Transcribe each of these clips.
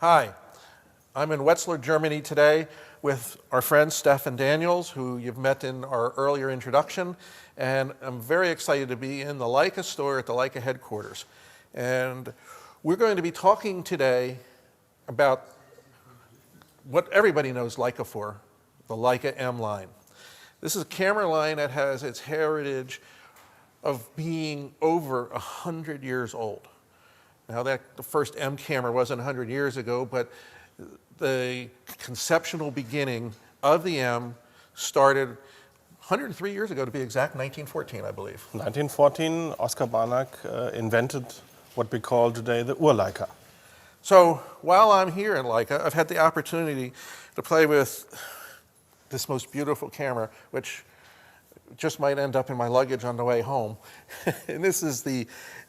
Hi, I'm in Wetzlar, Germany today with our friend Stefan Daniels, who you've met in our earlier introduction, and I'm very excited to be in the Leica store at the Leica headquarters. And we're going to be talking today about what everybody knows Leica for, the Leica M line. This is a camera line that has its heritage of being over 100 years old. Now the first M camera wasn't 100 years ago, but the conceptual beginning of the M started 103 years ago, to be exact, 1914, I believe. 1914, Oskar Barnack invented what we call today the Ur-Leica. So while I'm here in Leica, I've had the opportunity to play with this most beautiful camera, which just might end up in my luggage on the way home. And this is the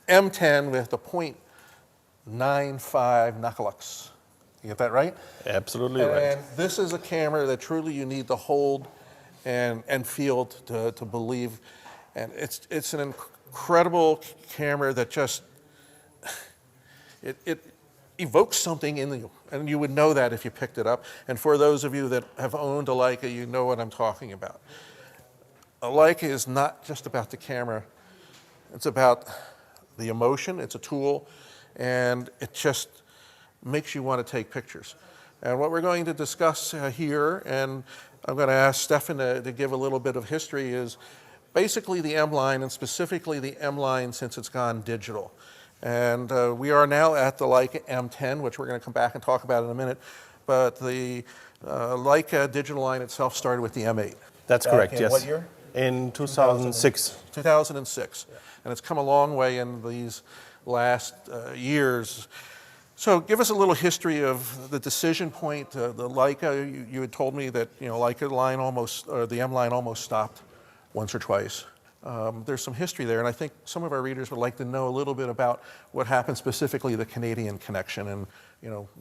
M10 with the .95 knucklux. You get that right? Absolutely right. And this is a camera that truly you need to hold and feel to believe. And it's an incredible camera that just, it evokes something in you. And you would know that if you picked it up. And for those of you that have owned a Leica, you know what I'm talking about. A Leica is not just about the camera. It's about the emotion. It's a tool. And it just makes you want to take pictures. And what we're going to discuss here, and I'm going to ask Stefan to give a little bit of history, is basically the M line, and specifically the M line since it's gone digital. And we are now at the Leica M10, which we're going to come back and talk about in a minute. But the Leica digital line itself started with the M8. That's correct, yes. What year? In 2006. 2006. Yeah. And it's come a long way in these last years. So give us a little history of the decision point. The Leica, you had told me that Leica line almost, or the M line almost stopped once or twice. There's some history there, and I think some of our readers would like to know a little bit about what happened, specifically the Canadian connection, and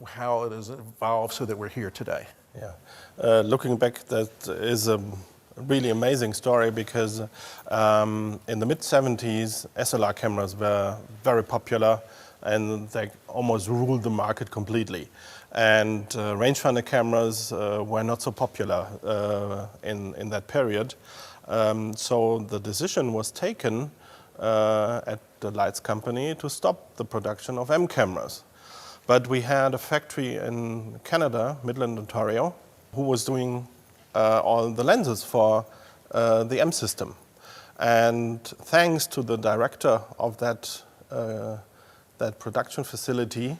how it has evolved so that we're here today. Yeah, looking back, that is a really amazing story, because in the mid-70s, SLR cameras were very popular and they almost ruled the market completely. And rangefinder cameras were not so popular in that period. So the decision was taken at the lights company to stop the production of M cameras. But we had a factory in Canada, Midland, Ontario, who was doing all the lenses for the M system. And thanks to the director of that production facility,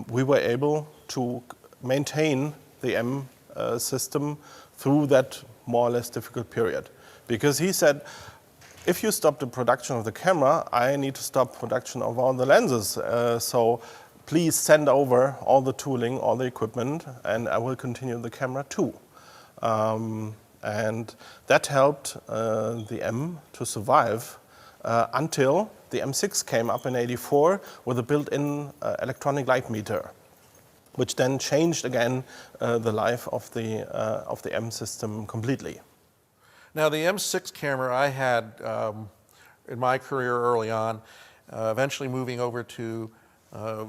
we were able to maintain the M system through that more or less difficult period. Because he said, if you stop the production of the camera, I need to stop production of all the lenses. So please send over all the tooling, all the equipment, and I will continue the camera too. And that helped the M to survive until the M6 came up in '84 with a built-in electronic light meter, which then changed again the life of the M system completely. Now the M6 camera I had in my career early on, eventually moving over to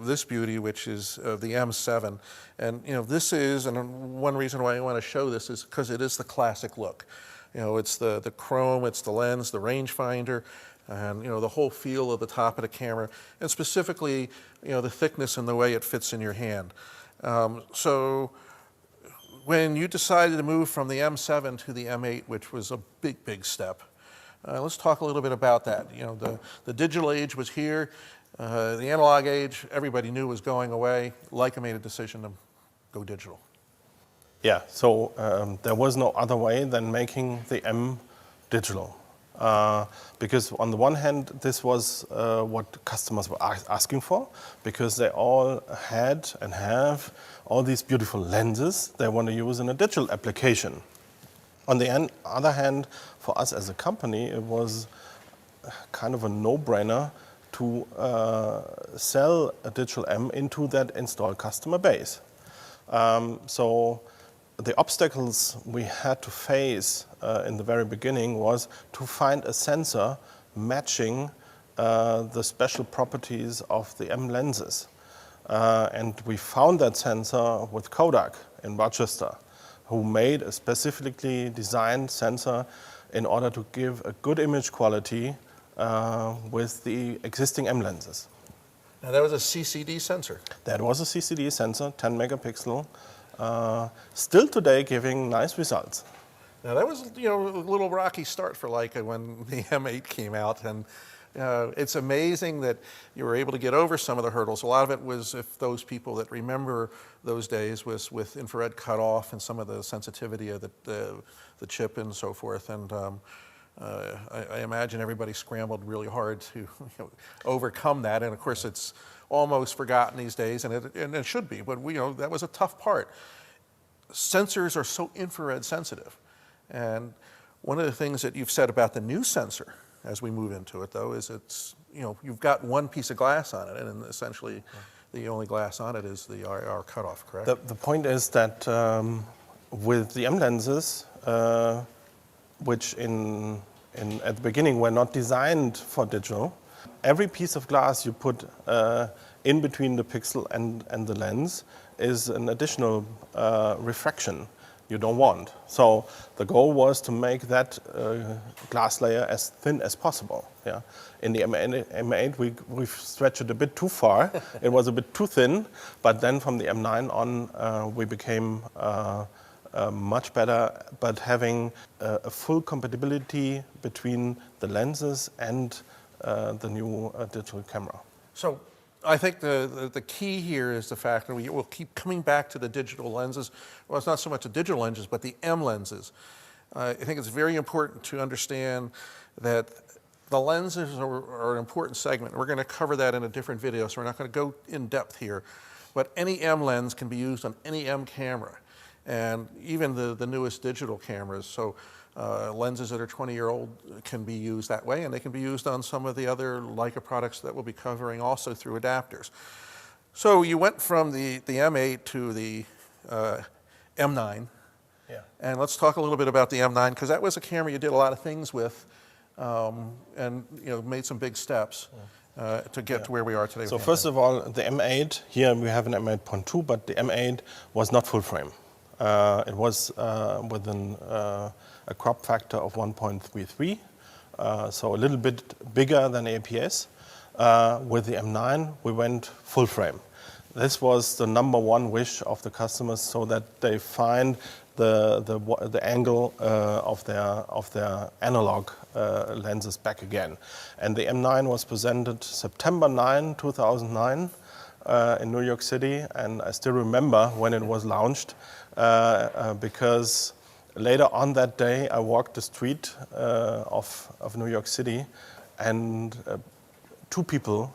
this beauty, which is the M7. And this is, and one reason why I want to show this is because it is the classic look. It's the chrome, it's the lens, the rangefinder, and the whole feel of the top of the camera, and specifically the thickness and the way it fits in your hand. So when you decided to move from the M7 to the M8, which was a big step, let's talk a little bit about that. The digital age was here. The analog age, everybody knew was going away. Leica made a decision to go digital. Yeah, so there was no other way than making the M digital. Because on the one hand, this was what customers were asking for, because they all had and have all these beautiful lenses they want to use in a digital application. On the other hand, for us as a company, it was kind of a no-brainer to sell a digital M into that installed customer base. So the obstacles we had to face in the very beginning was to find a sensor matching the special properties of the M lenses. And we found that sensor with Kodak in Rochester, who made a specifically designed sensor in order to give a good image quality with the existing M lenses. Now that was a CCD sensor. That was a CCD sensor, 10 megapixel, still today giving nice results. Now that was, a little rocky start for Leica when the M8 came out, and it's amazing that you were able to get over some of the hurdles. A lot of it was, if those people that remember those days, was with infrared cutoff and some of the sensitivity of the chip and so forth. And I imagine everybody scrambled really hard to overcome that. And of course, it's almost forgotten these days, and it should be. But that was a tough part. Sensors are so infrared sensitive. And one of the things that you've said about the new sensor, as we move into it, though, is it's, you've got one piece of glass on it, and essentially the only glass on it is the IR cutoff, correct? The point is that with the M lenses, which at the beginning were not designed for digital, every piece of glass you put in between the pixel and the lens is an additional refraction you don't want. So the goal was to make that glass layer as thin as possible. Yeah. In the M8, we stretched it a bit too far. It was a bit too thin, but then from the M9 on, we became much better, but having a full compatibility between the lenses and the new digital camera. So I think the key here is the fact that we'll keep coming back to the digital lenses. Well, it's not so much the digital lenses, but the M lenses. I think it's very important to understand that the lenses are an important segment. We're going to cover that in a different video, so we're not going to go in depth here. But any M lens can be used on any M camera, and even the newest digital cameras. So lenses that are 20-year-old can be used that way, and they can be used on some of the other Leica products that we'll be covering also through adapters. So you went from the M8 to the M9. Yeah. And let's talk a little bit about the M9, because that was a camera you did a lot of things with, and made some big steps to get to where we are today. So first of all, the M8, here we have an M8.2, but the M8 was not full frame. It was with a crop factor of 1.33, so a little bit bigger than APS. With the M9, we went full frame. This was the #1 wish of the customers, so that they find the angle of their analog lenses back again. And the M9 was presented September 9, 2009 in New York City, and I still remember when it was launched because later on that day I walked the street of New York City, and two people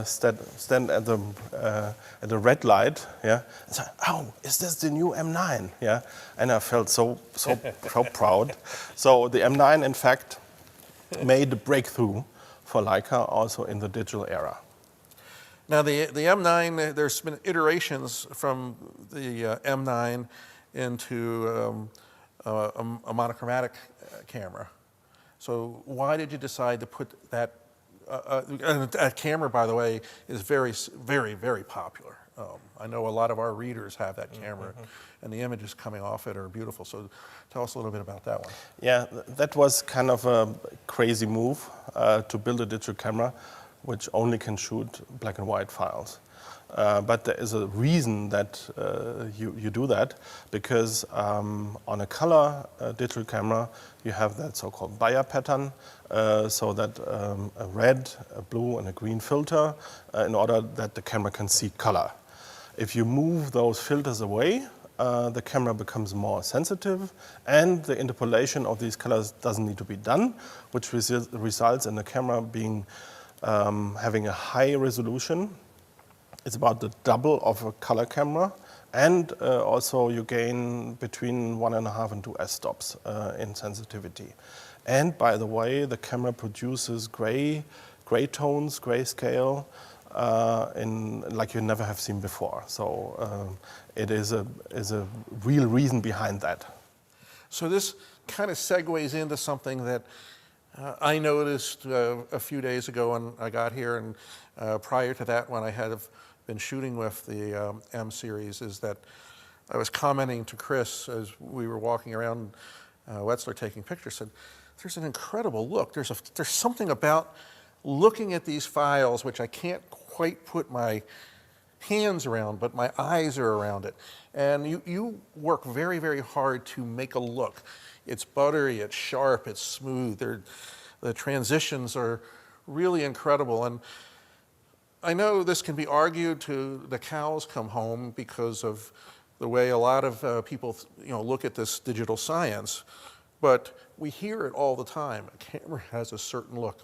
stand at the red light, yeah, and say, "Oh, is this the new M9?" Yeah, and I felt so proud. So the M9, in fact, made a breakthrough for Leica also in the digital era. Now the M9, there's been iterations from the M9 into a monochromatic camera. So why did you decide to put that? A camera, by the way, is very, very, very popular. I know a lot of our readers have that camera, and the images coming off it are beautiful. So tell us a little bit about that one. Yeah, that was kind of a crazy move to build a digital camera which only can shoot black and white files. But there is a reason that you do that, because on a color digital camera, you have that so-called Bayer pattern, so that a red, a blue, and a green filter in order that the camera can see color. If you move those filters away, the camera becomes more sensitive, and the interpolation of these colors doesn't need to be done, which results in the camera being having a high resolution. It's about the double of a color camera, and also you gain between 1.5 and 2 f-stops in sensitivity. And by the way, the camera produces gray tones, grayscale, like you never have seen before. So it is a real reason behind that. So this kind of segues into something that I noticed a few days ago when I got here, and prior to that, when I had been shooting with the M series is that I was commenting to Chris as we were walking around Wetzlar taking pictures, said, there's an incredible look. There's something about looking at these files which I can't quite put my hands around, but my eyes are around it. And you work very, very hard to make a look. It's buttery, it's sharp, it's smooth. The transitions are really incredible. And I know this can be argued till the cows come home because of the way a lot of people look at this digital science. But we hear it all the time. A camera has a certain look.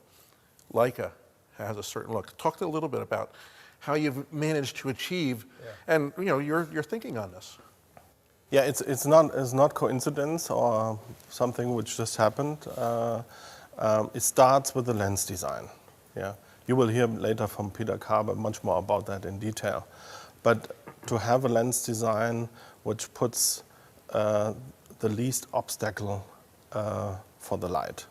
Leica has a certain look. Talk a little bit about how you've managed to achieve, and your thinking on this. Yeah, it's not coincidence or something which just happened. It starts with the lens design. Yeah, you will hear later from Peter Carver much more about that in detail. But to have a lens design which puts the least obstacle for the light.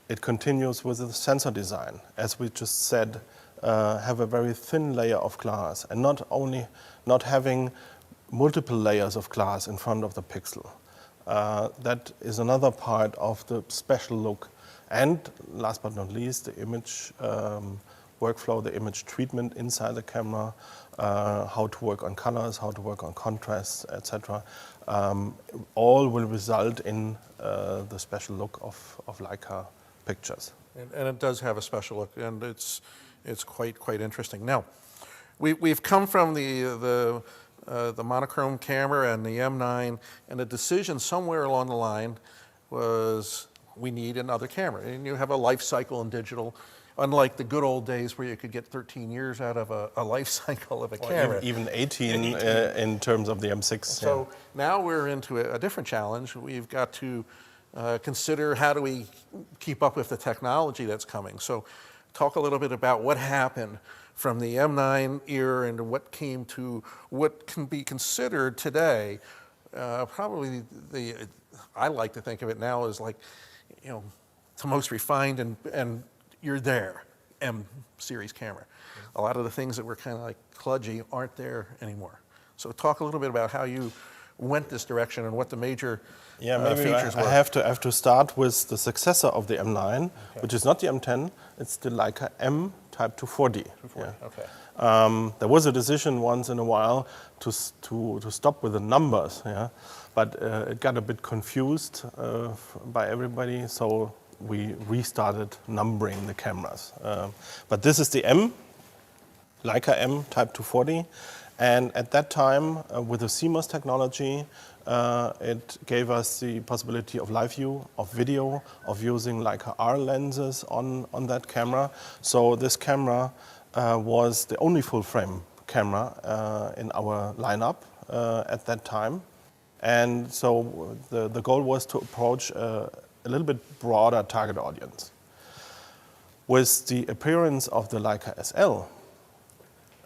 It continues with the sensor design, as we just said. Have a very thin layer of glass, and not having multiple layers of glass in front of the pixel. That is another part of the special look. And last but not least, the image workflow, the image treatment inside the camera, how to work on colors, how to work on contrast, etc. All will result in the special look of Leica pictures. And it does have a special look, and it's quite interesting. Now, we've come from the monochrome camera and the M9, and the decision somewhere along the line was we need another camera. And you have a life cycle in digital, unlike the good old days where you could get 13 years out of a life cycle of a camera. Even 18 in terms of the M6. So now we're into a different challenge. We've got to consider how do we keep up with the technology that's coming. So talk a little bit about what happened from the M9 era and what came to what can be considered today. Probably I like to think of it now as like, the most refined and you're there, M series camera. A lot of the things that were kind of like kludgy aren't there anymore. So talk a little bit about how you went this direction and what the major features were. I have to start with the successor of the M9, which is not the M10, it's the Leica M Type 240. Okay. There was a decision once in a while to stop with the numbers, but it got a bit confused by everybody, so we restarted numbering the cameras. But this is the M, Leica M Type 240, and at that time, with the CMOS technology, it gave us the possibility of live view, of video, of using Leica R lenses on that camera. So this camera was the only full-frame camera in our lineup at that time. And so the goal was to approach a little bit broader target audience. With the appearance of the Leica SL,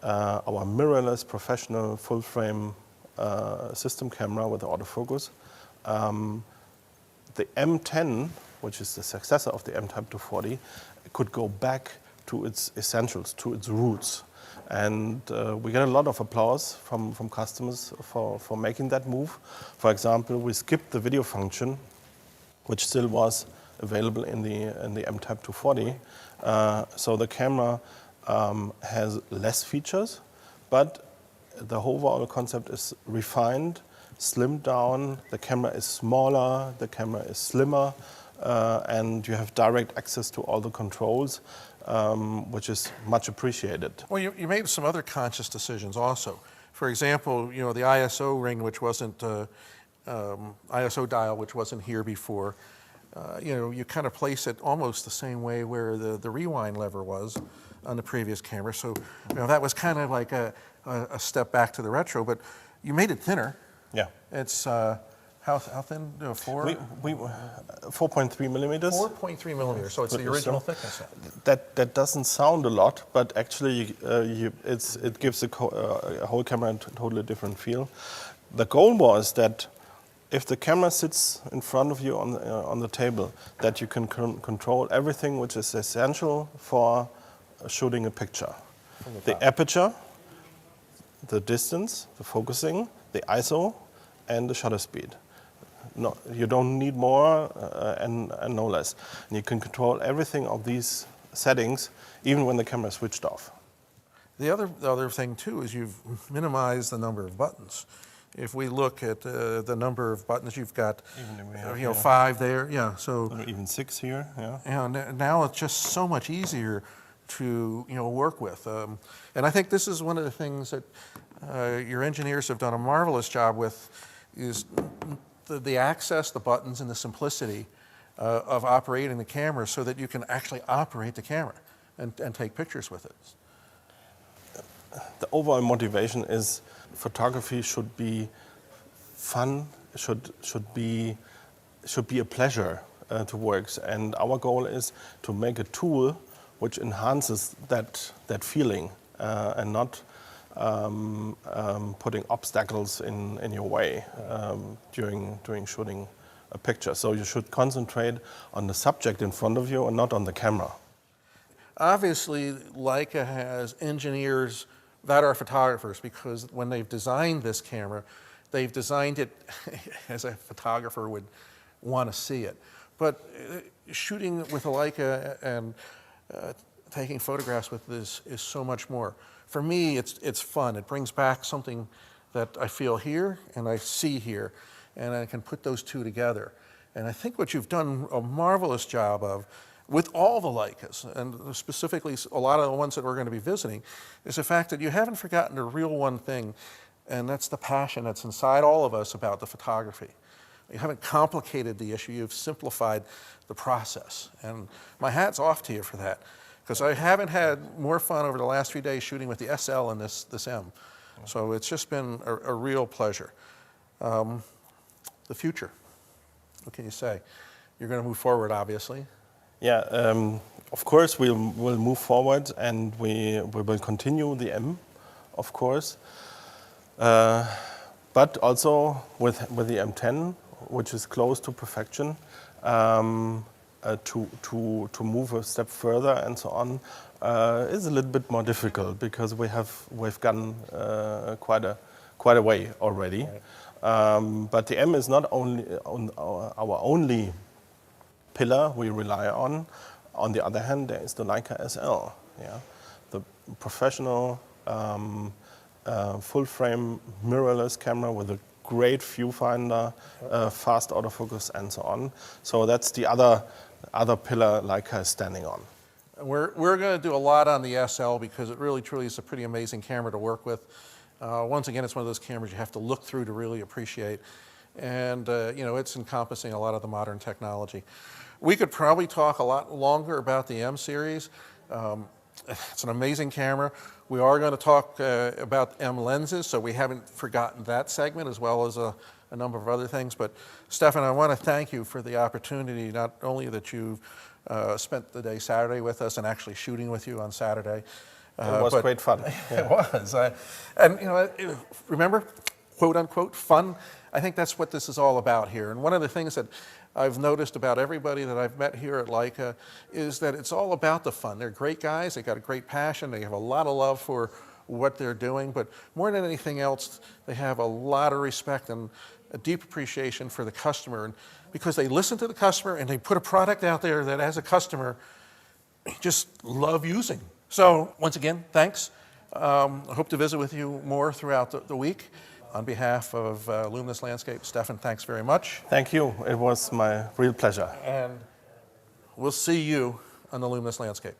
our mirrorless professional full-frame system camera with the autofocus, the M10, which is the successor of the M Type 240, could go back to its essentials, to its roots. And we get a lot of applause from customers for making that move. For example, we skipped the video function, which still was available in the M Type 240. So the camera has less features, but the overall concept is refined, slimmed down. The camera is smaller, the camera is slimmer, and you have direct access to all the controls, which is much appreciated. Well, you made some other conscious decisions also. For example, the ISO ring, which wasn't ISO dial, which wasn't here before. You kind of place it almost the same way where the rewind lever was on the previous camera. So that was kind of like a step back to the retro, but you made it thinner. Yeah. It's how thin? 4.3 millimeters. 4.3 millimeters. So it's the original thickness. That doesn't sound a lot, but actually it gives a whole camera a totally different feel. The goal was that if the camera sits in front of you on the table, that you can control everything which is essential for shooting a picture. The aperture, the distance, the focusing, the ISO, and the shutter speed. No, you don't need more and no less. And you can control everything of these settings even when the camera is switched off. The other thing too is you've minimized the number of buttons. If we look at the number of buttons, you've got, you know, 5 there, yeah. So or even 6 here, yeah. Now it's just so much easier to, you know, work with. And I think this is one of the things that your engineers have done a marvelous job with, is the access, the buttons, and the simplicity of operating the camera, so that you can actually operate the camera and take pictures with it. The overall motivation is photography should be fun, should be a pleasure to work. And our goal is to make a tool which enhances that feeling and not putting obstacles in your way during shooting a picture. So you should concentrate on the subject in front of you and not on the camera. Obviously, Leica has engineers that are photographers, because when they've designed this camera, they've designed it as a photographer would want to see it. But shooting with a Leica and taking photographs with this is so much more. For me, it's fun. It brings back something that I feel here and I see here, and I can put those two together. And I think what you've done a marvelous job of with all the Leicas, and specifically a lot of the ones that we're going to be visiting, is the fact that you haven't forgotten the real one thing, and that's the passion that's inside all of us about the photography. You haven't complicated the issue, you've simplified the process. And my hat's off to you for that, because I haven't had more fun over the last few days shooting with the SL and this M. So it's just been a real pleasure. The future, what can you say? You're going to move forward, obviously. Yeah, of course we'll move forward, and we will continue the M, of course. But also with the M10, which is close to perfection, to move a step further and so on is a little bit more difficult, because we've gone quite a way already. Right. But the M is not only our only pillar we rely on. On the other hand, there is the Leica SL, yeah, the professional full-frame mirrorless camera with a great viewfinder, fast autofocus, and so on. So that's the other pillar Leica is standing on. We're going to do a lot on the SL, because it really truly is a pretty amazing camera to work with. Once again, it's one of those cameras you have to look through to really appreciate. And you know, it's encompassing a lot of the modern technology. We could probably talk a lot longer about the M series. It's an amazing camera. We are going to talk about M lenses, so we haven't forgotten that segment, as well as a number of other things. But Stefan, I want to thank you for the opportunity, not only that you spent the day Saturday with us and actually shooting with you on Saturday. It was great fun. Yeah. It was. And you know, remember, quote unquote, fun? I think that's what this is all about here. And one of the things that I've noticed about everybody that I've met here at Leica is that it's all about the fun. They're great guys, they've got a great passion, they have a lot of love for what they're doing, but more than anything else, they have a lot of respect and a deep appreciation for the customer, and because they listen to the customer and they put a product out there that, as a customer, just love using. So once again, thanks. I hope to visit with you more throughout the week. On behalf of Luminous-Landscape, Stefan, thanks very much. Thank you. It was my real pleasure. And we'll see you on the Luminous-Landscape.